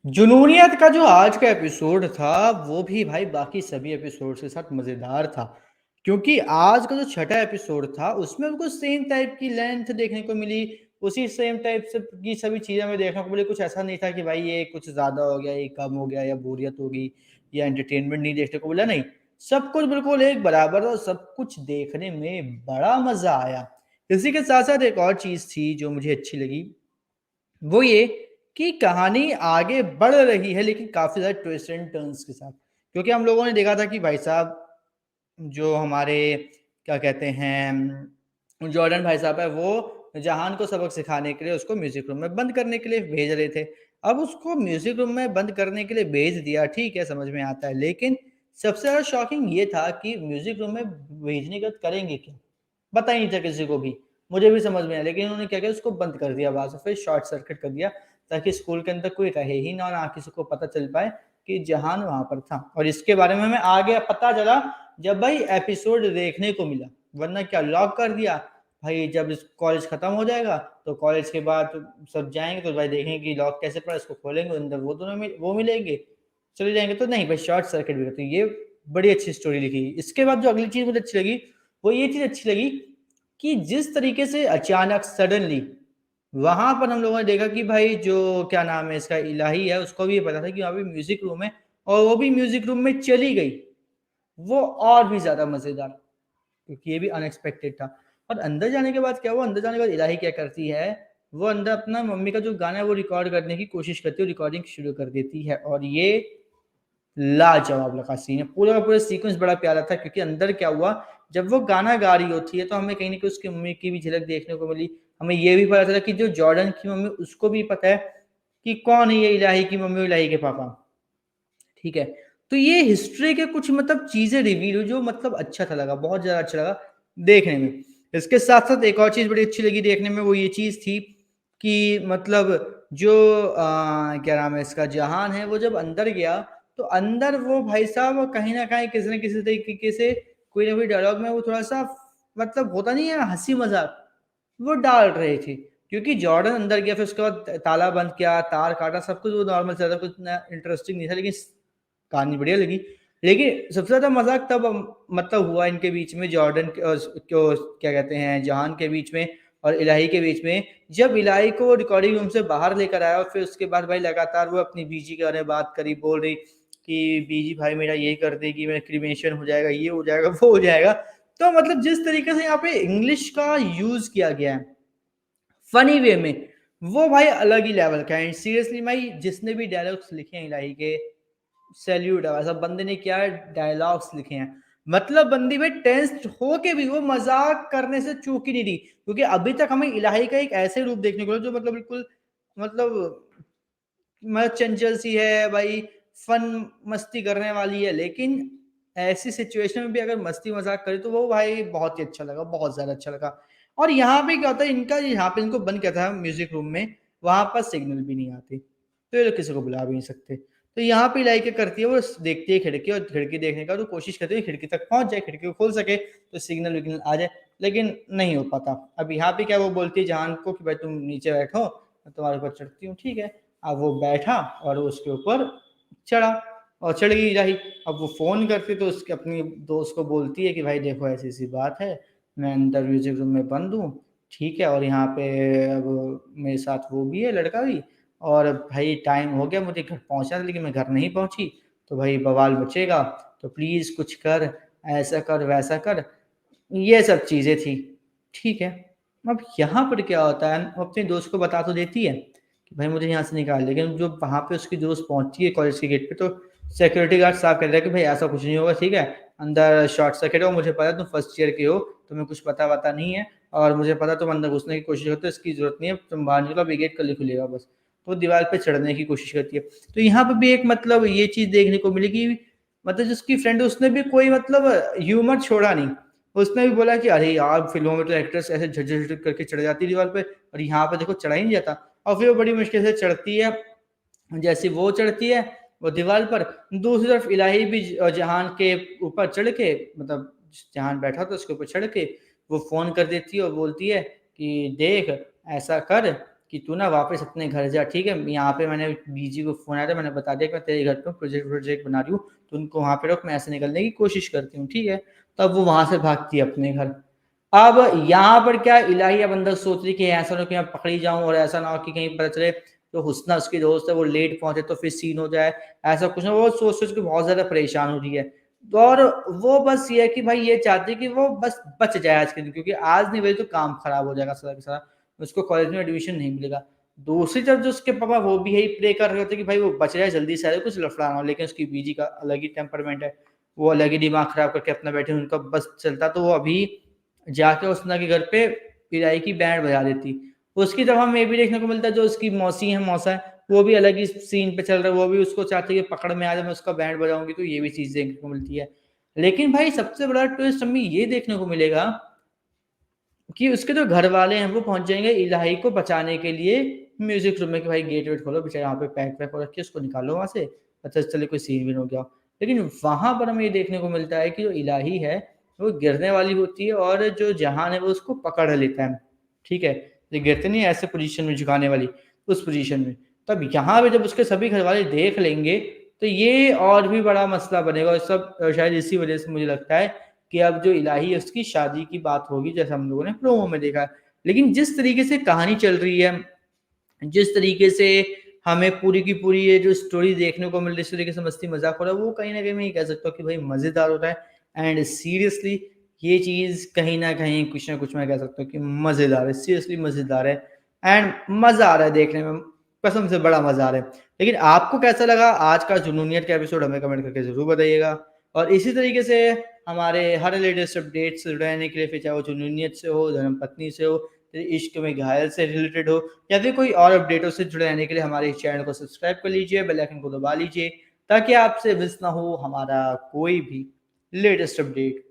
जुनूनियत का जो आज का एपिसोड था, वो भी भाई बाकी सभी एपिसोड्स के साथ मज़ेदार था। क्योंकि आज का जो छठा एपिसोड था, उसमें हमको सेम टाइप की लेंथ देखने को मिली, उसी सेम टाइप से की सभी चीज़ें हमें देखने को मिली। कुछ ऐसा नहीं था कि भाई ये कुछ ज़्यादा हो गया, ये कम हो गया या बोरियत हो गई या एंटरटेनमेंट नहीं देखने को मिला, नहीं। सब कुछ बिल्कुल एक बराबर और सब कुछ देखने में बड़ा मज़ा आया। इसी के साथ-साथ एक और चीज़ थी जो मुझे अच्छी लगी, वो ये कि कहानी आगे बढ़ रही है लेकिन काफ़ी ज़्यादा ट्विस्ट एंड टर्न्स के साथ। क्योंकि हम लोगों ने देखा था कि भाई साहब जो हमारे क्या कहते हैं जॉर्डन भाई साहब है, वो जहान को सबक सिखाने के लिए उसको म्यूज़िक रूम में बंद करने के लिए भेज रहे थे। अब उसको म्यूज़िक रूम में बंद करने के लिए भेज दिया, ठीक है, समझ में आता है। लेकिन सबसे ज़्यादा शॉकिंग ये था कि म्यूज़िक रूम में भेजने के बाद करेंगे क्या? पता ही नहीं था किसी को भी। मुझे भी समझ में आया, लेकिन उन्होंने क्या किया, उसको बंद कर दिया बाहर से, फिर शॉर्ट सर्किट कर दिया ताकि स्कूल के अंदर कोई रहे ही ना और ना किसी को पता चल पाए कि जहान वहाँ पर था। और इसके बारे में हमें आगे पता चला जब भाई एपिसोड देखने को मिला, वरना क्या लॉक कर दिया। भाई जब इस कॉलेज खत्म हो जाएगा तो कॉलेज के बाद सब जाएँगे तो भाई देखेंगे कि लॉक कैसे पड़ा, इसको खोलेंगे, अंदर वो दोनों वो मिलेंगे, चले जाएँगे। तो नहीं भाई, शॉर्ट सर्किट भी रहती है। ये बड़ी अच्छी स्टोरी लिखी। इसके बाद जो अगली चीज़ मुझे अच्छी लगी, वो ये चीज़ अच्छी लगी कि जिस तरीके से अचानक सडनली वहाँ पर हम लोगों ने देखा कि भाई जो क्या नाम है इसका, इलाही है, उसको भी ये पता था कि वहाँ पे म्यूज़िक रूम है और वो भी म्यूज़िक रूम में चली गई। वो और भी ज़्यादा मज़ेदार, क्योंकि ये भी अनएक्सपेक्टेड था। और अंदर जाने के बाद क्या हुआ, अंदर जाने के बाद इलाही क्या करती है, वो अंदर अपना मम्मी का जो गाना है वो रिकॉर्ड करने की कोशिश करती है, रिकॉर्डिंग शुरू कर देती है और ये लाजवाब लगा सीन है। पूरा का पूरा सीक्वेंस बड़ा प्यारा था, क्योंकि अंदर क्या हुआ, जब वो गाना गा रही होती है तो हमें कहीं न कहीं उसकी मम्मी की भी झलक देखने को मिली। हमें ये भी पता चला कि जो जॉर्डन की मम्मी, उसको भी पता है कि कौन है ये इलाही की मम्मी और इलाही के पापा। ठीक है? तो ये हिस्ट्री के कुछ मतलब चीज़ें रिवील हुई जो मतलब अच्छा सा लगा, बहुत ज़्यादा अच्छा लगा देखने में। इसके साथ-साथ एक और चीज़ बड़ी अच्छी लगी देखने में, वो ये चीज़ थी कि मतलब जो क्या नाम है इसका, जहान है, वो जब अंदर गया तो अंदर वो भाई साहब कहीं न कहीं किसी न किसी तरीके से कोई ना कोई डायलॉग में वो थोड़ा-सा मतलब होता नहीं है हँसी-मज़ाक, वो डाल रहे थे। क्योंकि जॉर्डन अंदर गया, फिर उसके बाद ताला बंद किया, तार काटा, सब कुछ वो नॉर्मल चल रहा था, कुछ इतना इंटरेस्टिंग नहीं था, लेकिन कहानी बढ़िया लगी। लेकिन सबसे ज़्यादा मज़ाक तब मतलब हुआ इनके बीच में, जॉर्डन क्यों क्या कहते हैं, जहान के बीच में और इलाही के बीच में, जब इलाही को रिकॉर्डिंग रूम से बाहर लेकर आया और फिर उसके बाद भाई लगातार वो अपनी बीजी के बारे में बात करी, बोल रही कि बीजी भाई मेरा ये कर देगी, मेरा क्रीमेशन हो जाएगा, ये हो जाएगा, वो हो जाएगा। तो मतलब जिस तरीके से यहाँ पे इंग्लिश का यूज़ किया गया है, फ़नी वे में, वो भाई अलग ही लेवल का है। एंड सीरियसली भाई जिसने भी डायलॉग्स लिखे हैं इलाही के, सैल्यूट है। ऐसा बंदे ने क्या डायलॉग्स लिखे हैं। मतलब बंदी में टेंस्ड होके भी वो मज़ाक करने से चूक ही नहीं रही। क्योंकि अभी तक हमें इलाही का एक ऐसे रूप देखने को मिला जो मतलब बिल्कुल मतलब चंचल सी है भाई, फन मस्ती करने वाली है, लेकिन ऐसी सिचुएशन में भी अगर मस्ती मज़ाक करे तो वो भाई बहुत ही अच्छा लगा, बहुत ज़्यादा अच्छा लगा। और यहाँ पे क्या होता है, इनका यहाँ पे इनको बंद किया था म्यूज़िक रूम में, वहाँ पर सिग्नल भी नहीं आती, तो ये लोग किसी को बुला भी नहीं सकते। तो यहाँ पे इलाही क्या करती है, वो देखती है खिड़की और खिड़की देखने का तो कोशिश करती है खिड़की तक पहुँच जाए, खिड़की को खोल सके तो सिग्नल-विग्नल आ जाए, लेकिन नहीं हो पाता। अब यहाँ पे क्या वो बोलती है जहान को कि भाई तुम नीचे बैठो, मैं तुम्हारे ऊपर चढ़ती हूँ, ठीक है। अब वो बैठा और उसके ऊपर चढ़ा और चढ़ गई इलाही। अब वो फ़ोन करती तो उसके अपनी दोस्त को बोलती है कि भाई देखो ऐसी-ऐसी बात है, मैं अंदर म्यूज़िक रूम में बंद हूँ, ठीक है, और यहाँ पे अब मेरे साथ वो भी है, लड़का भी, और भाई टाइम हो गया मुझे घर पहुँचना था लेकिन मैं घर नहीं पहुँची, तो भाई बवाल मचेगा, तो प्लीज़ कुछ कर, ऐसा कर, वैसा कर। ये सब चीज़ें थी, ठीक है। अब यहाँ पर क्या होता है, वो अपने दोस्त को बता तो देती है कि भाई मुझे यहाँ से निकाल, लेकिन जो वहाँ पे उसकी दोस्त पहुँचती है कॉलेज के गेट पे, तो सिक्योरिटी गार्ड साफ कह रहा है कि भाई ऐसा कुछ नहीं होगा, ठीक है? अंदर शॉर्ट सर्किट हो, मुझे पता है तुम फर्स्ट ईयर के हो, तुम्हें कुछ पता-वता नहीं है और मुझे पता है तुम अंदर घुसने की कोशिश करते हो, इसकी ज़रूरत नहीं है, तुम बाहर निकलो, अभी गेट कल ही खुलेगा बस। तो दीवार पे चढ़ने की कोशिश करती है। तो यहाँ पे भी एक मतलब ये चीज़ देखने को मिली कि मतलब जिसकी फ्रेंड है उसने भी कोई मतलब ह्यूमर छोड़ा नहीं। उसने भी बोला कि अरे यार! फ़िल्मों में तो एक्ट्रेस ऐसे झट-झट करके चढ़ जाती है दीवार पे और यहाँ पे देखो चढ़ा ही नहीं जाता। और फिर वो बड़ी मुश्किल से चढ़ती है। जैसे वो चढ़ती है वो दीवार पर, दूसरी तरफ इलाही भी जहान के ऊपर चढ़ के मतलब जहान बैठा था उसके ऊपर चढ़ के वो फ़ोन कर देती है और बोलती है कि देख ऐसा कर कि तू ना वापस अपने घर जा, ठीक है? यहाँ पे मैंने बीजी को फ़ोन आया था, मैंने बता दिया कि मैं तेरे घर पे प्रोजेक्ट बना रही हूँ, तो उनको वहाँ पे रख, मैं ऐसे निकलने की कोशिश करती हूँ, ठीक है? तब वो वहाँ से भागती है अपने घर। अब यहाँ पर क्या इलाही अब अंदर सोच रही कि ऐसा ना हो कि मैं पकड़ी जाऊँ और ऐसा ना हो कि कहीं पता चले जो हुस्ना उसकी दोस्त है वो लेट पहुँचे तो फिर सीन हो जाए, ऐसा कुछ ना। वो सोच-सोच के बहुत ज़्यादा परेशान हो रही है। तो और वो बस ये है कि भाई ये चाहती है कि वो बस बच जाए आज के दिन, क्योंकि आज नहीं बची तो काम खराब हो जाएगा सारा का सारा, उसको कॉलेज में एडमिशन नहीं मिलेगा। दूसरी तरफ जो उसके पापा वो भी यही प्रे कर रहे होते हैं कि भाई वो बच जाए जल्दी से, कुछ लफड़ा ना हो, लेकिन उसकी बीजी का अलग ही टेम्परामेंट है। वो अलग ही दिमाग खराब करके अपना बैठे हैं, उनका बस चलता तो वो अभी जाके हुस्ना के घर पे पिराई की बैंड बजा देती। उसकी तरफ हमें ये भी देखने को मिलता है जो उसकी मौसी है, मौसा है, वो भी अलग ही सीन पे चल रहा है, वो भी उसको चाहती है कि पकड़ में आ जाए, मैं उसका बैंड बजाऊँगी, तो ये भी चीज़ देखने को मिलती है। लेकिन भाई सबसे बड़ा ट्विस्ट हमें ये देखने को मिलेगा कि उसके जो घरवाले हैं वो पहुँच जाएँगे इलाही को बचाने के लिए म्यूज़िक रूम में कि भाई गेट वेट खोलो, बेचारा वहाँ पे पैक वैक हो रखी है, उसको निकालो वहाँ से, पता चले कोई सीन वीन हो गया हो। लेकिन वहाँ पर हमें ये देखने को मिलता है कि जो इलाही है, वो गिरने वाली होती है और जो जहान है वो उसको पकड़ लेता है, ठीक है? ये गिरते नहीं है ऐसे पोज़ीशन में झुकाने वाली, उस पोज़ीशन में। तब यहाँ पे जब उसके सभी घरवाले देख लेंगे, तो ये और भी बड़ा मसला बनेगा और सब शायद इसी वज़ह से मुझे लगता है कि अब जो इलाही है उसकी शादी की बात होगी, जैसा हम लोगों ने प्रोमो में देखा है। लेकिन जिस तरीके से कहानी चल रही है, जिस तरीके से हमें पूरी की पूरी ये जो स्टोरी देखने को मिल रही है, इस तरीके से मस्ती मज़ाक हो रहा है, वो कहीं न कहीं मैं ये कह सकता हूँ कि भाई मज़ेदार हो रहा है। एंड सीरियसली ये चीज़ कहीं न कहीं कुछ न कुछ मैं कह सकता हूँ कि मज़ेदार है, सीरियसली मज़ेदार है एंड मज़ा आ रहा है देखने में, कसम से बड़ा मज़ा आ रहा है। लेकिन आपको कैसा लगा आज का जुनूनियत का एपिसोड, हमें कमेंट करके ज़रूर बताइएगा। और इसी तरीके से हमारे हर लेटेस्ट अपडेट से जुड़े रहने के लिए, फिर चाहे वो जुनूनियत से हो, धर्मपत्नी से हो, फिर इश्क में घायल से रिलेटेड हो, या फिर कोई और अपडेटों से जुड़े रहने के लिए हमारे इस चैनल को सब्सक्राइब कर लीजिए, बेल आइकन को दबा लीजिए, ताकि आपसे मिस ना हो हमारा कोई भी लेटेस्ट अपडेट।